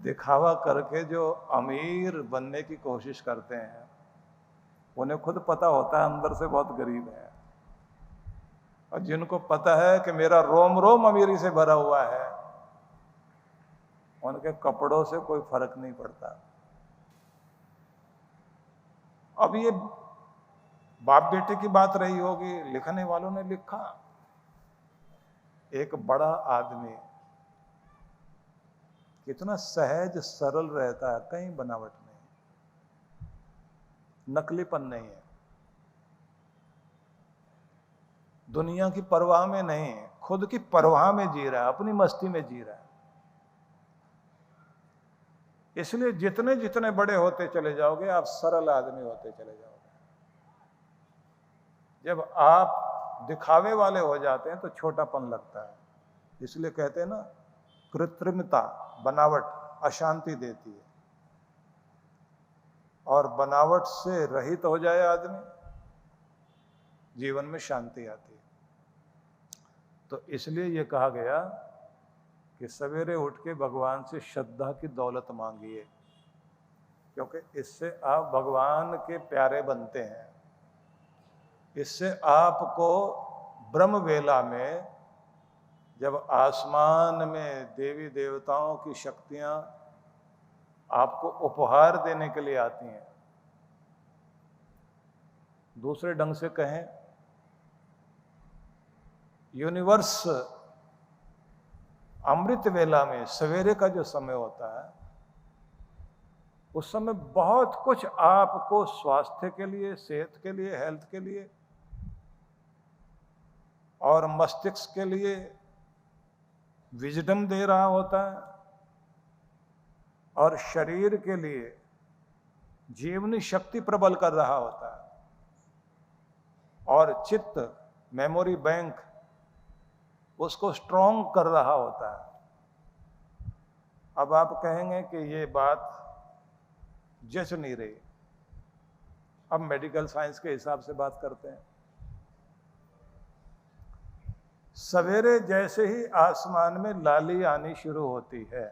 दिखावा करके जो अमीर बनने की कोशिश करते हैं, उन्हें खुद पता होता है अंदर से बहुत गरीब है। और जिनको पता है कि मेरा रोम रोम अमीरी से भरा हुआ है, उनके कपड़ों से कोई फर्क नहीं पड़ता। अब ये बाप बेटे की बात रही होगी, लिखने वालों ने लिखा, एक बड़ा आदमी कितना सहज सरल रहता है, कहीं बनावट नहीं, नकलीपन नहीं है, दुनिया की परवाह में नहीं, खुद की परवाह में जी रहा है, अपनी मस्ती में जी रहा है। इसलिए जितने जितने बड़े होते चले जाओगे, आप सरल आदमी होते चले जाओगे। जब आप दिखावे वाले हो जाते हैं तो छोटापन लगता है। इसलिए कहते हैं ना, कृत्रिमता, बनावट अशांति देती है, और बनावट से रहित हो जाए आदमी, जीवन में शांति आती है। तो इसलिए यह कहा गया कि सवेरे उठ के भगवान से श्रद्धा की दौलत मांगिए, क्योंकि इससे आप भगवान के प्यारे बनते हैं। इससे आपको ब्रह्म वेला में, जब आसमान में देवी देवताओं की शक्तियां आपको उपहार देने के लिए आती हैं, दूसरे ढंग से कहें, यूनिवर्स अमृत वेला में सवेरे का जो समय होता है, उस समय बहुत कुछ आपको स्वास्थ्य के लिए, सेहत के लिए, हेल्थ के लिए और मस्तिष्क के लिए विजडम दे रहा होता है, और शरीर के लिए जीवनी शक्ति प्रबल कर रहा होता है, और चित्त, मेमोरी बैंक उसको स्ट्रॉन्ग कर रहा होता है। अब आप कहेंगे कि ये बात जच नहीं रही। अब मेडिकल साइंस के हिसाब से बात करते हैं। सवेरे जैसे ही आसमान में लाली आनी शुरू होती है,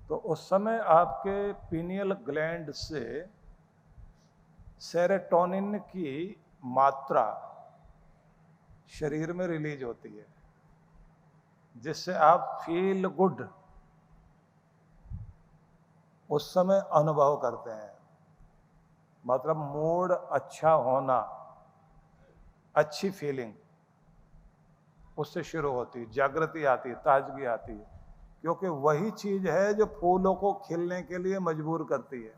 तो उस समय आपके पीनियल ग्लैंड से सेरोटोनिन की मात्रा शरीर में रिलीज होती है, जिससे आप फील गुड उस समय अनुभव करते हैं। मतलब मूड अच्छा होना, अच्छी फीलिंग उससे शुरू होती है, जागृति आती है, ताजगी आती है, क्योंकि वही चीज है जो फूलों को खिलने के लिए मजबूर करती है।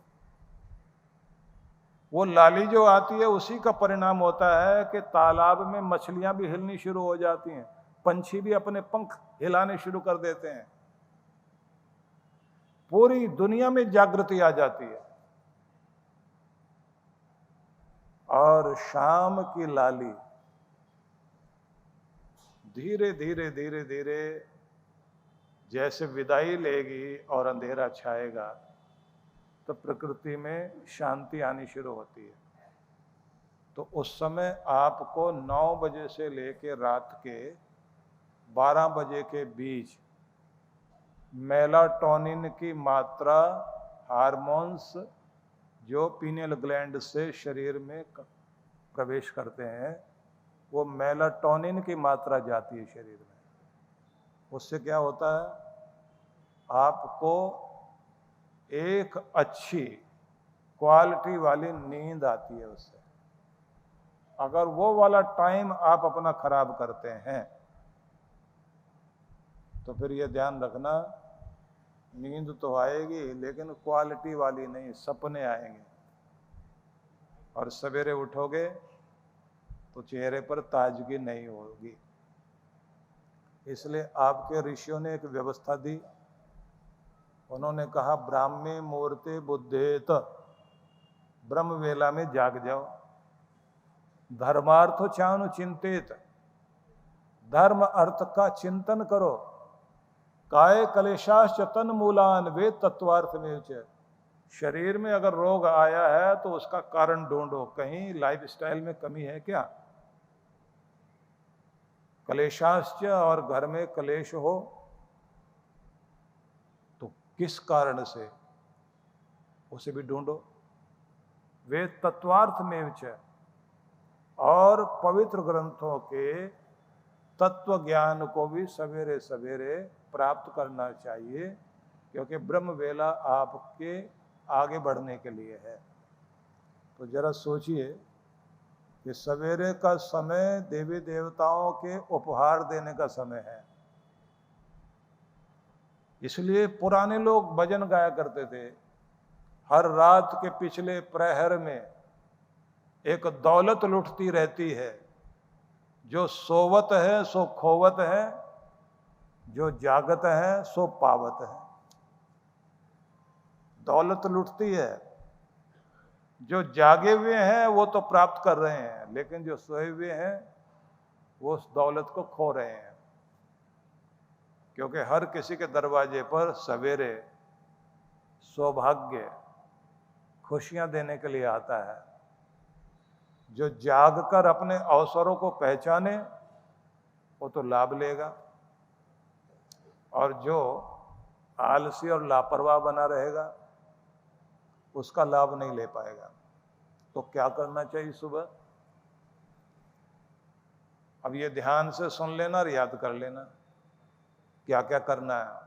वो लाली जो आती है, उसी का परिणाम होता है कि तालाब में मछलियां भी हिलनी शुरू हो जाती हैं, पंछी भी अपने पंख हिलाने शुरू कर देते हैं, पूरी दुनिया में जागृति आ जाती है। और शाम की लाली धीरे धीरे धीरे धीरे जैसे विदाई लेगी और अंधेरा छाएगा, तो प्रकृति में शांति आनी शुरू होती है। तो उस समय आपको 9 बजे से लेकर रात के 12 बजे के बीच मेलाटोनिन की मात्रा, हार्मोन्स जो पीनियल ग्लैंड से शरीर में प्रवेश करते हैं, वो मेलाटोनिन की मात्रा जाती है शरीर में। उससे क्या होता है, आपको एक अच्छी क्वालिटी वाली नींद आती है उससे। अगर वो वाला टाइम आप अपना खराब करते हैं, तो फिर ये ध्यान रखना, नींद तो आएगी लेकिन क्वालिटी वाली नहीं, सपने आएंगे, और सवेरे उठोगे तो चेहरे पर ताजगी नहीं होगी। इसलिए आपके ऋषियों ने एक व्यवस्था दी। उन्होंने कहा, ब्राह्मी मुहूर्ते बुद्धेत, ब्रह्म वेला में जाग जाओ, धर्मार्थो चानु चिंतित, धर्म अर्थ का चिंतन करो, काय कलेशाश्च तन मूलान वे तत्वार्थ में च। शरीर में अगर रोग आया है तो उसका कारण ढूंढो, कहीं लाइफस्टाइल में कमी है क्या। कलेशाश्च, और घर में कलेश हो किस कारण से, उसे भी ढूंढो। वे तत्वार्थ में च, और पवित्र ग्रंथों के तत्व ज्ञान को भी सवेरे सवेरे प्राप्त करना चाहिए, क्योंकि ब्रह्म वेला आपके आगे बढ़ने के लिए है। तो जरा सोचिए कि सवेरे का समय देवी देवताओं के उपहार देने का समय है। इसलिए पुराने लोग भजन गाया करते थे। हर रात के पिछले प्रहर में एक दौलत लुटती रहती है, जो सोवत है सो खोवत है, जो जागत है सो पावत है। दौलत लुटती है, जो जागे हुए हैं वो तो प्राप्त कर रहे हैं, लेकिन जो सोए हुए हैं वो उस दौलत को खो रहे हैं। क्योंकि हर किसी के दरवाजे पर सवेरे सौभाग्य, खुशियां देने के लिए आता है। जो जागकर अपने अवसरों को पहचाने वो तो लाभ लेगा, और जो आलसी और लापरवाह बना रहेगा उसका लाभ नहीं ले पाएगा। तो क्या करना चाहिए सुबह? अब ये ध्यान से सुन लेना और याद कर लेना क्या क्या करना है।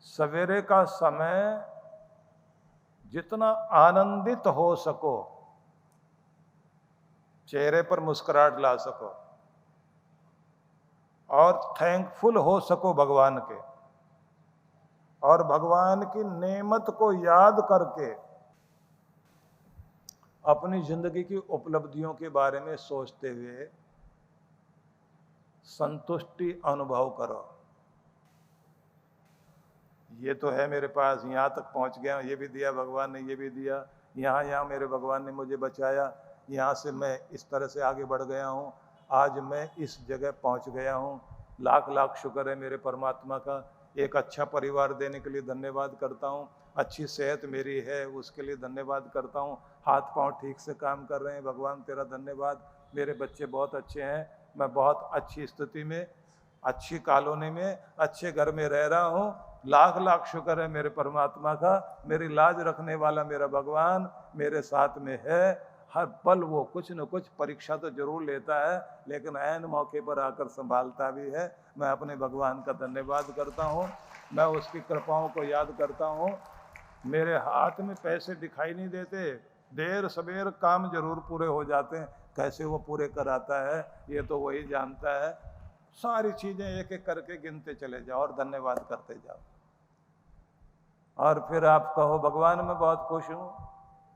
सवेरे का समय जितना आनंदित हो सको, चेहरे पर मुस्कुराहट ला सको और थैंकफुल हो सको भगवान के, और भगवान की नेमत को याद करके अपनी जिंदगी की उपलब्धियों के बारे में सोचते हुए संतुष्टि अनुभव करो। ये तो है मेरे पास, यहां तक पहुंच गया, ये भी दिया भगवान ने, ये भी दिया, यहाँ मेरे भगवान ने मुझे बचाया, यहाँ से मैं इस तरह से आगे बढ़ गया हूँ, आज मैं इस जगह पहुंच गया हूँ। लाख लाख शुक्र है मेरे परमात्मा का। एक अच्छा परिवार देने के लिए धन्यवाद करता हूँ, अच्छी सेहत मेरी है उसके लिए धन्यवाद करता हूँ, हाथ पांव ठीक से काम कर रहे हैं, भगवान तेरा धन्यवाद। मेरे बच्चे बहुत अच्छे हैं, मैं बहुत अच्छी स्थिति में, अच्छी कॉलोनी में, अच्छे घर में रह रहा हूँ। लाख लाख शुक्र है मेरे परमात्मा का, मेरी लाज रखने वाला मेरा भगवान मेरे साथ में है। हर पल वो कुछ न कुछ परीक्षा तो जरूर लेता है, लेकिन ऐन मौके पर आकर संभालता भी है। मैं अपने भगवान का धन्यवाद करता हूँ, मैं उसकी कृपाओं को याद करता हूँ। मेरे हाथ में पैसे दिखाई नहीं देते, देर सवेर काम जरूर पूरे हो जाते हैं, कैसे वो पूरे कराता है ये तो वही जानता है। सारी चीजें एक एक करके गिनते चले जाओ और धन्यवाद करते जाओ, और फिर आप कहो भगवान मैं बहुत खुश हूँ,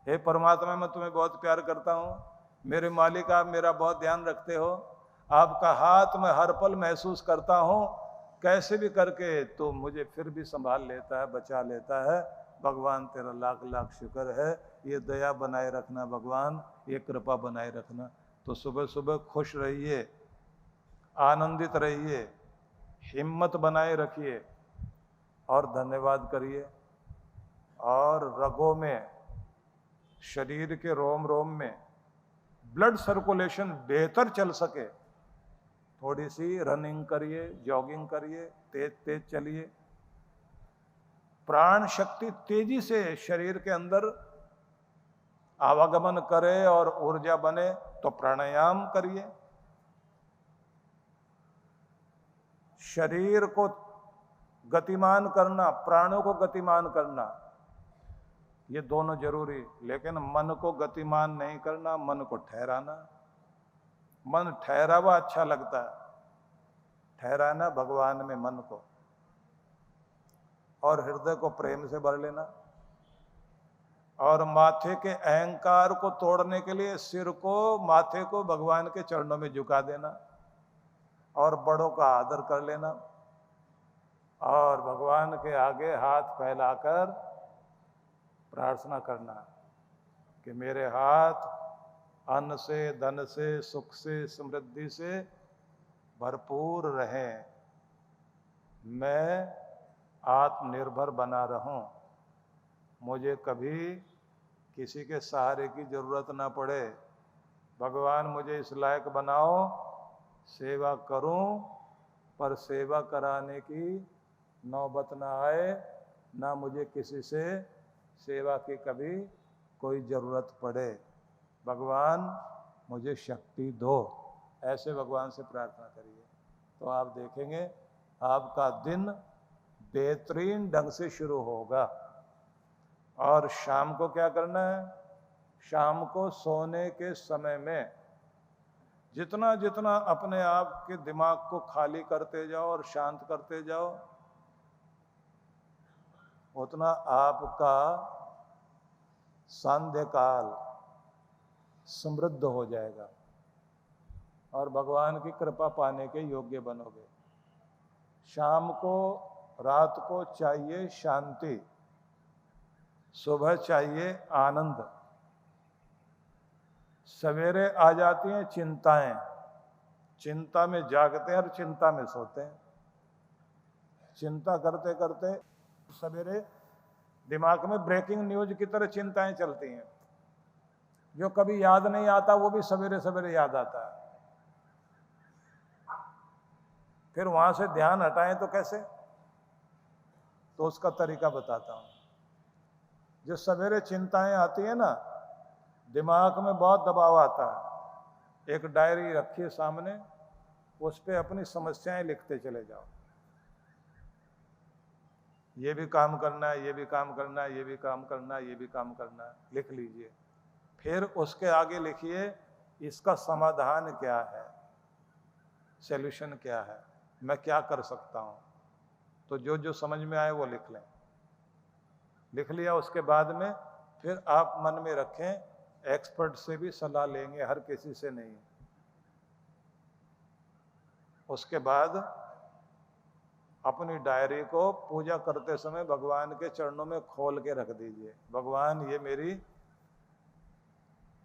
हे परमात्मा मैं तुम्हें बहुत प्यार करता हूँ, मेरे मालिक आप मेरा बहुत ध्यान रखते हो, आपका हाथ मैं हर पल महसूस करता हूँ, कैसे भी करके तो मुझे फिर भी संभाल लेता है, बचा लेता है। भगवान तेरा लाख लाख शुक्र है, ये दया बनाए रखना भगवान, ये कृपा बनाए रखना। तो सुबह सुबह खुश रहिए, आनंदित रहिए, हिम्मत बनाए रखिए और धन्यवाद करिए। और रगों में, शरीर के रोम रोम में ब्लड सर्कुलेशन बेहतर चल सके, थोड़ी सी रनिंग करिए, जॉगिंग करिए, तेज तेज चलिए। प्राण शक्ति तेजी से शरीर के अंदर आवागमन करे और ऊर्जा बने तो प्राणायाम करिए। शरीर को गतिमान करना, प्राणों को गतिमान करना, ये दोनों जरूरी, लेकिन मन को गतिमान नहीं करना, मन को ठहराना। मन ठहरा हुआ अच्छा लगता है, ठहराना भगवान में मन को, और हृदय को प्रेम से भर लेना, और माथे के अहंकार को तोड़ने के लिए सिर को, माथे को भगवान के चरणों में झुका देना, और बड़ों का आदर कर लेना, और भगवान के आगे हाथ फैलाकर प्रार्थना करना कि मेरे हाथ अन्न से, धन से, सुख से, समृद्धि से भरपूर रहें, मैं आत्मनिर्भर बना रहूं, मुझे कभी किसी के सहारे की जरूरत ना पड़े। भगवान मुझे इस लायक बनाओ, सेवा करूं, पर सेवा कराने की नौबत ना आए, ना मुझे किसी से सेवा की कभी कोई ज़रूरत पड़े। भगवान मुझे शक्ति दो, ऐसे भगवान से प्रार्थना करिए तो आप देखेंगे आपका दिन बेहतरीन ढंग से शुरू होगा। और शाम को क्या करना है? शाम को सोने के समय में जितना जितना अपने आप के दिमाग को खाली करते जाओ और शांत करते जाओ, उतना आपका सांध्य काल समृद्ध हो जाएगा और भगवान की कृपा पाने के योग्य बनोगे। शाम को, रात को चाहिए शांति, सुबह चाहिए आनंद। सवेरे आ जाती हैं चिंताएं, चिंता में जागते हैं और चिंता में सोते हैं। चिंता करते करते सवेरे दिमाग में ब्रेकिंग न्यूज की तरह चिंताएं चलती हैं। जो कभी याद नहीं आता वो भी सवेरे सवेरे याद आता है। फिर वहां से ध्यान हटाएं तो कैसे? तो उसका तरीका बताता हूं। जो सवेरे चिंताएं आती है ना, दिमाग में बहुत दबाव आता है, एक डायरी रखिए सामने, उस पे अपनी समस्याएं लिखते चले जाओ। ये भी काम करना है, ये भी काम करना है, ये भी काम करना है, ये भी काम करना है, लिख लीजिए। फिर उसके आगे लिखिए इसका समाधान क्या है, सॉल्यूशन क्या है, मैं क्या कर सकता हूं। तो जो जो समझ में आए वो लिख लें। लिख लिया, उसके बाद में फिर आप मन में रखें एक्सपर्ट से भी सलाह लेंगे, हर किसी से नहीं। उसके बाद अपनी डायरी को पूजा करते समय भगवान के चरणों में खोल के रख दीजिए। भगवान, ये मेरी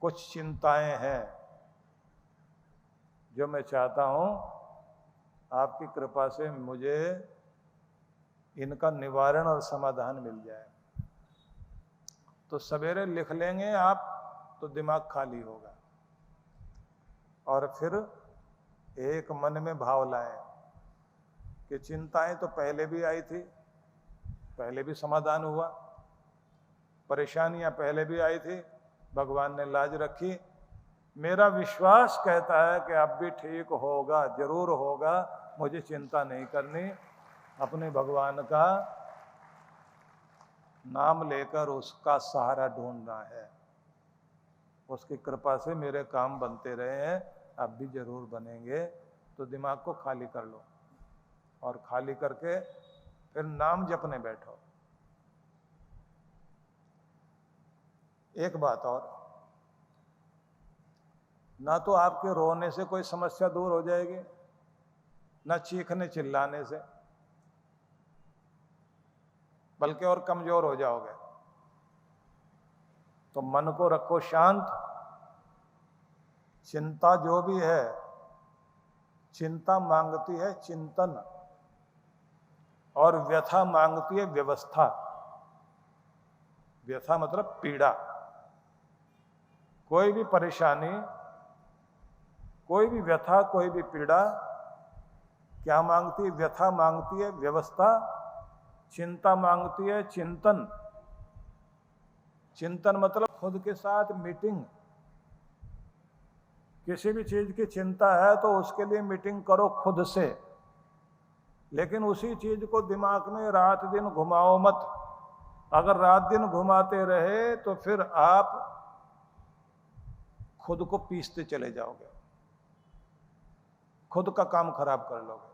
कुछ चिंताएं हैं जो मैं चाहता हूं आपकी कृपा से मुझे इनका निवारण और समाधान मिल जाए। तो सवेरे लिख लेंगे आप तो दिमाग खाली होगा। और फिर एक मन में भाव लाएं कि चिंताएं तो पहले भी आई थी, पहले भी समाधान हुआ, परेशानियां पहले भी आई थी, भगवान ने लाज रखी। मेरा विश्वास कहता है कि अब भी ठीक होगा, जरूर होगा, मुझे चिंता नहीं करनी। अपने भगवान का नाम लेकर उसका सहारा ढूंढना है। उसकी कृपा से मेरे काम बनते रहे हैं, अब भी जरूर बनेंगे। तो दिमाग को खाली कर लो और खाली करके फिर नाम जपने बैठो। एक बात और, ना तो आपके रोने से कोई समस्या दूर हो जाएगी, ना चीखने चिल्लाने से, बल्कि और कमजोर हो जाओगे। तो मन को रखो शांत। चिंता जो भी है, चिंता मांगती है चिंतन, और व्यथा मांगती है व्यवस्था। व्यथा मतलब पीड़ा। कोई भी परेशानी, कोई भी व्यथा, कोई भी पीड़ा क्या मांगती है? व्यथा मांगती है व्यवस्था, चिंता मांगती है चिंतन। चिंतन मतलब खुद के साथ मीटिंग। किसी भी चीज की चिंता है तो उसके लिए मीटिंग करो खुद से, लेकिन उसी चीज को दिमाग में रात दिन घुमाओ मत। अगर रात दिन घुमाते रहे तो फिर आप खुद को पीसते चले जाओगे, खुद का काम खराब कर लोगे।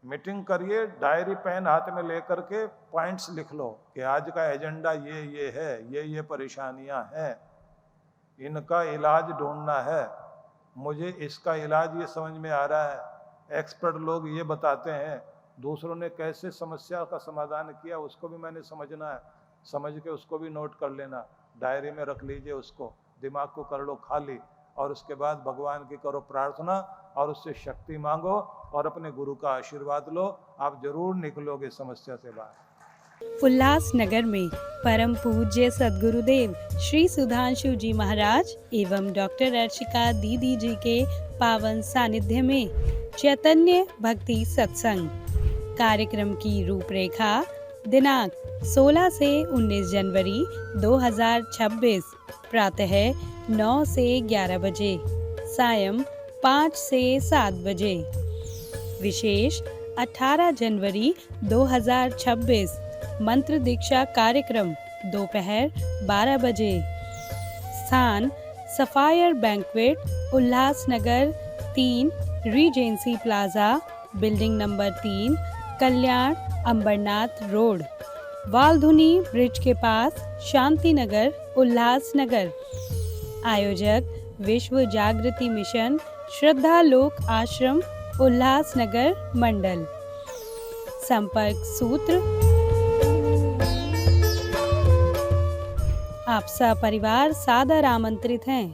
मीटिंग करिए, डायरी पेन हाथ में लेकर के पॉइंट्स लिख लो कि आज का एजेंडा ये है, ये परेशानियां हैं, इनका इलाज ढूंढना है, मुझे इसका इलाज ये समझ में आ रहा है, एक्सपर्ट लोग ये बताते हैं, दूसरों ने कैसे समस्या का समाधान किया उसको भी मैंने समझना है, समझ के उसको भी नोट कर लेना, डायरी में रख लीजिए उसको, दिमाग को कर लो खाली, और उसके बाद भगवान की करो प्रार्थना और उससे शक्ति मांगो और अपने गुरु का आशीर्वाद लो। आप जरूर निकलोगे समस्या से बाहर। उल्लासनगर में परम पूज्य सद्गुरुदेव श्री सुधांशु जी महाराज एवं डॉक्टर अर्चिका दीदी जी के पावन सानिध्य में चैतन्य भक्ति सत्संग कार्यक्रम की रूपरेखा दिनांक 16 से 19 जनवरी 2026 प्रातः 9 से 11 बजे, सायं 5 से 7 बजे। विशेष 18 जनवरी 2026 मंत्र दीक्षा कार्यक्रम दोपहर 12 बजे। स्थान sapphire banquet, Ulhasnagar 3, Regency plaza, building number 3, कल्याण, अंबरनाथ रोड, वालधुनी ब्रिज के पास, शांति नगर, उल्लासनगर। आयोजक विश्व जागृति मिशन, श्रद्धा लोक आश्रम, उल्लासनगर मंडल। संपर्क सूत्र आप सपरिवार सादर आमंत्रित हैं।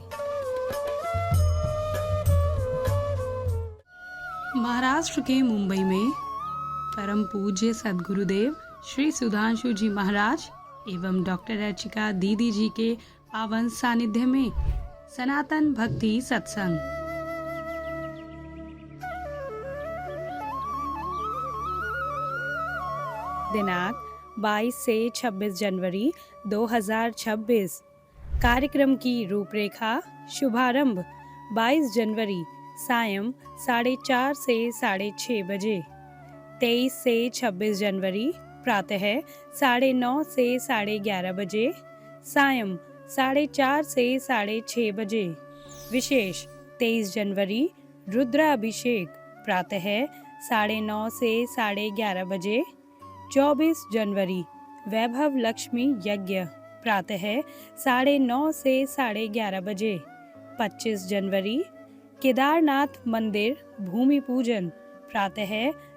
महाराष्ट्र के मुंबई में परम पूज्य सद्गुरुदेव श्री सुधांशु जी महाराज एवं डॉक्टर अर्चिका दीदी जी के पावन सानिध्य में सनातन भक्ति सत्संग दिनांक 22 से 26 जनवरी 2026। कार्यक्रम की रूपरेखा शुभारंभ 22 जनवरी सायं 4:30 से 6:30 बजे। 23 से 26 जनवरी प्रातः 9:30 से 11:30 बजे, सायं 4:30 से 6:30 बजे। विशेष 23 जनवरी रुद्राभिषेक प्रातः 9:30 से 11:30 बजे। 24 जनवरी वैभव लक्ष्मी यज्ञ प्रातः 9:30 से 11:30 बजे। 25 जनवरी केदारनाथ मंदिर भूमि पूजन प्रातः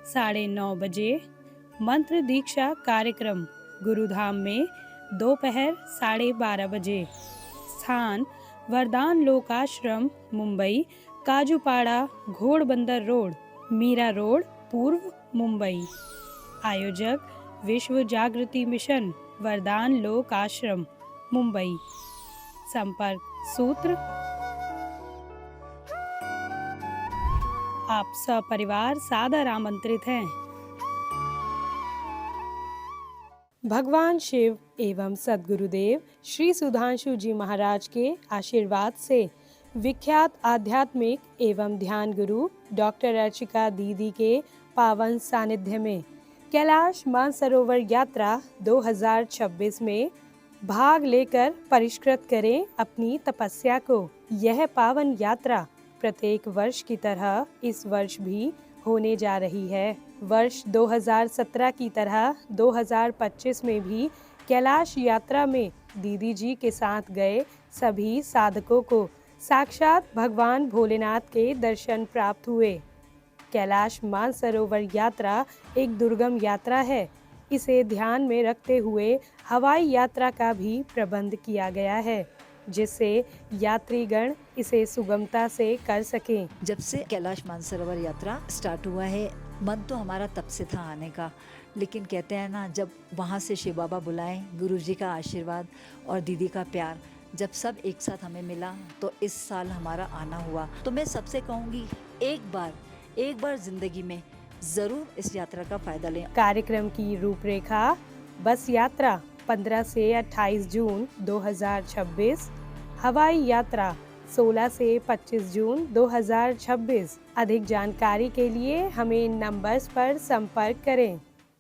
9:30 बजे। मंत्र दीक्षा कार्यक्रम गुरुधाम में दोपहर 12:30 बजे। स्थान वरदान लोकाश्रम, मुंबई, काजूपाड़ा, घोड़बंदर रोड, मीरा रोड, पूर्व, मुंबई। आयोजक विश्व जागृति मिशन, वरदान लोक आश्रम, मुंबई। संपर्क सूत्र आप सपरिवार सादर आमंत्रित हैं। भगवान शिव एवं सद्गुरुदेव श्री सुधांशु जी महाराज के आशीर्वाद से विख्यात आध्यात्मिक एवं ध्यान गुरु डॉक्टर अर्चिका दीदी के पावन सानिध्य में कैलाश मानसरोवर यात्रा 2026 में भाग लेकर परिष्कृत करें अपनी तपस्या को। यह पावन यात्रा प्रत्येक वर्ष की तरह इस वर्ष भी होने जा रही है। वर्ष 2017 की तरह 2025 में भी कैलाश यात्रा में दीदी जी के साथ गए सभी साधकों को साक्षात भगवान भोलेनाथ के दर्शन प्राप्त हुए। कैलाश मानसरोवर यात्रा एक दुर्गम यात्रा है। इसे ध्यान में रखते हुए हवाई यात्रा का भी प्रबंध किया गया है, जिससे यात्रीगण इसे सुगमता से कर सकें। जब से कैलाश मानसरोवर यात्रा स्टार्ट हुआ है, मन तो हमारा तब से था आने का, लेकिन कहते हैं ना, जब वहाँ से शिव बाबा बुलाएं, गुरु जी का आशीर्वाद और दीदी का प्यार जब सब एक साथ हमें मिला, तो इस साल हमारा आना हुआ। तो मैं सबसे कहूँगी, एक बार जिंदगी में जरूर इस यात्रा का फायदा लें। कार्यक्रम की रूपरेखा बस यात्रा 15 से 28 जून 2026, हवाई यात्रा 16 से 25 जून 2026। अधिक जानकारी के लिए हमें इन नंबर्स पर संपर्क करें।